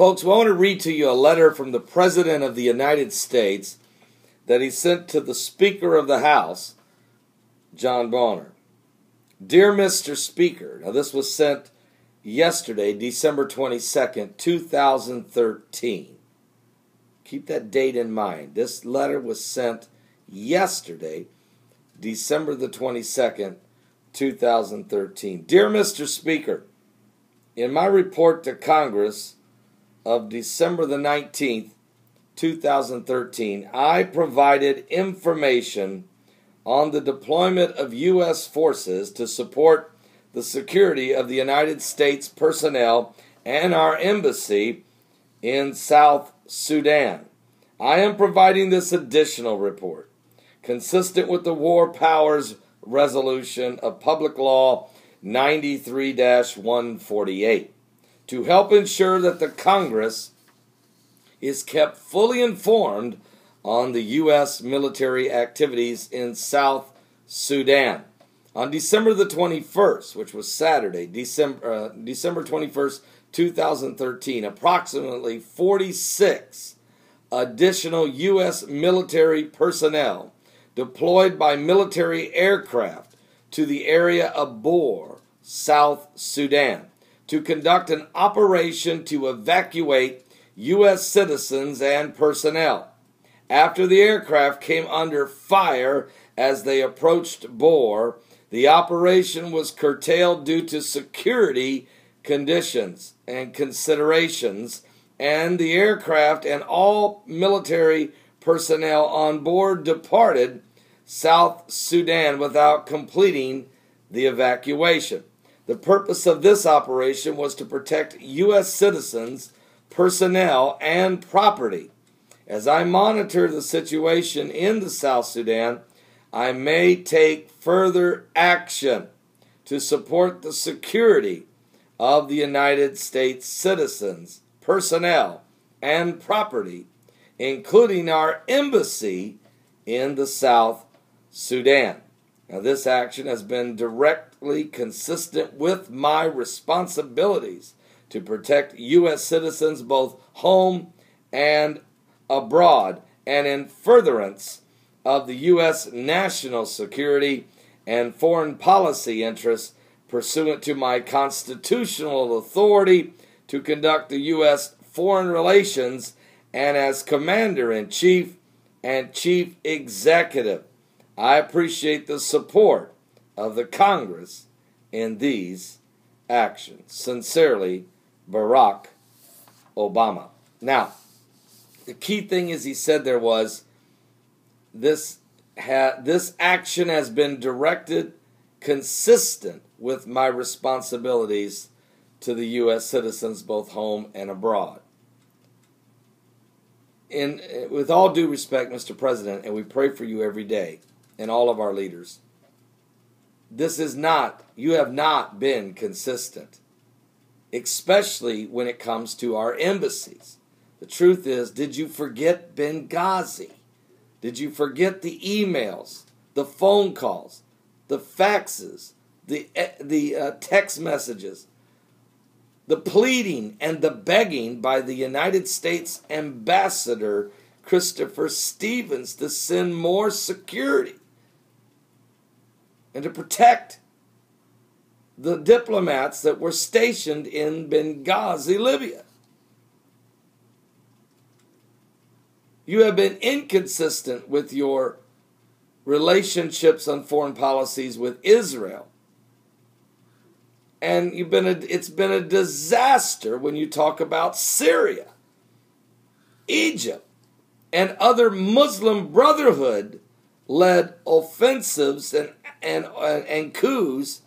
Folks, I want to read to you a letter from the President of the United States that he sent to the Speaker of the House, John Bonner. Dear Mr. Speaker, now this was sent yesterday, December 22nd, 2013. Keep that date in mind. This letter was sent yesterday, December the 22nd, 2013. Dear Mr. Speaker, in my report to Congress of December the 19th, 2013, I provided information on the deployment of U.S. forces to support the security of the United States personnel and our embassy in South Sudan. I am providing this additional report, consistent with the War Powers Resolution of Public Law 93-148, to help ensure that the Congress is kept fully informed on the U.S. military activities in South Sudan. On December the 21st, which was Saturday, December 21st, 2013, approximately 46 additional U.S. military personnel deployed by military aircraft to the area of Bor, South Sudan, to conduct an operation to evacuate U.S. citizens and personnel. After the aircraft came under fire as they approached Bor, the operation was curtailed due to security conditions and considerations, and the aircraft and all military personnel on board departed South Sudan without completing the evacuation. The purpose of this operation was to protect U.S. citizens, personnel, and property. As I monitor the situation in the South Sudan, I may take further action to support the security of the United States citizens, personnel, and property, including our embassy in the South Sudan. Now, this action has been directly consistent with my responsibilities to protect U.S. citizens both home and abroad, and in furtherance of the U.S. national security and foreign policy interests pursuant to my constitutional authority to conduct the U.S. foreign relations and as Commander-in-Chief and Chief Executive. I appreciate the support of the Congress in these actions. Sincerely, Barack Obama. Now, the key thing is he said there was this action has been directed consistent with my responsibilities to the U.S. citizens both home and abroad. With all due respect, Mr. President, and we pray for you every day and all of our leaders, you have not been consistent, especially when it comes to our embassies. The truth is, did you forget Benghazi? Did you forget the emails, the phone calls, the faxes, the text messages, the pleading and the begging by the United States Ambassador Christopher Stevens to send more security and to protect the diplomats that were stationed in Benghazi, Libya? You have been inconsistent with your relationships on foreign policies with Israel. And it's been a disaster when you talk about Syria, Egypt, and other Muslim Brotherhood-led offensives and coups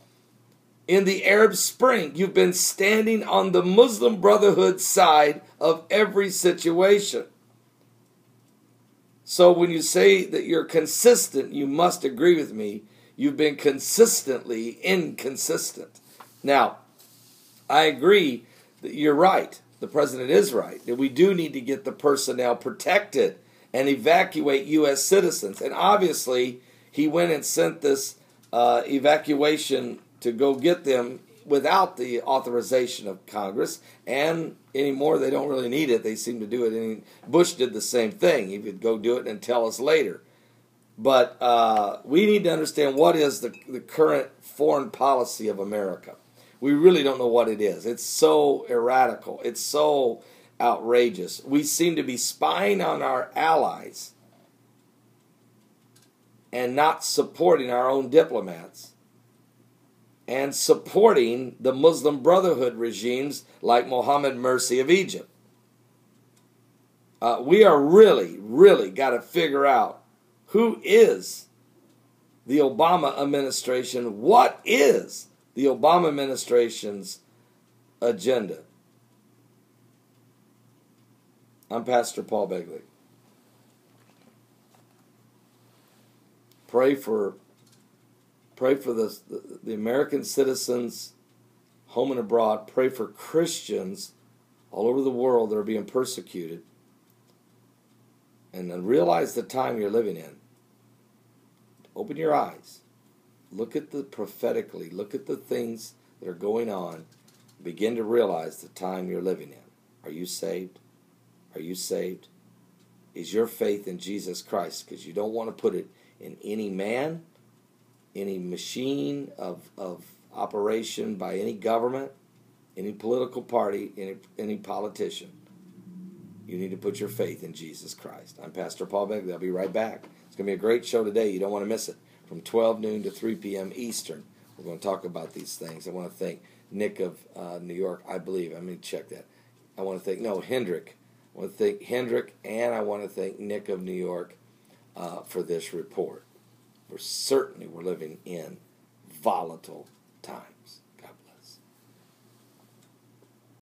in the Arab Spring. You've been standing on the Muslim Brotherhood side of every situation. So when you say that you're consistent, you must agree with me. You've been consistently inconsistent. Now, I agree that you're right. The president is right. That we do need to get the personnel protected and evacuate U.S. citizens. And obviously, he went and sent this evacuation to go get them without the authorization of Congress, and anymore they don't really need it. They seem to do it. Bush did the same thing. He would go do it and tell us later. But we need to understand what is the current foreign policy of America. We really don't know what it is. It's so erratical. It's so outrageous. We seem to be spying on our allies and not supporting our own diplomats, and supporting the Muslim Brotherhood regimes like Mohammed Morsi of Egypt. We are really got to figure out who is the Obama administration. What is the Obama administration's agenda? I'm Pastor Paul Begley. Pray for the American citizens home and abroad. Pray for Christians all over the world that are being persecuted. And then realize the time you're living in. Open your eyes. Look at the prophetically. Look at the things that are going on. Begin to realize the time you're living in. Are you saved? Are you saved? Is your faith in Jesus Christ? Because you don't want to put it in any man, any machine of operation by any government, any political party, any politician. You need to put your faith in Jesus Christ. I'm Pastor Paul Begley. I'll be right back. It's going to be a great show today. You don't want to miss it. From 12 noon to 3 p.m. Eastern. We're going to talk about these things. I want to thank Nick of New York, I believe. Let me check that. I want to thank, Hendrick. I want to thank Hendrick, and I want to thank Nick of New York for this report. We're living in volatile times.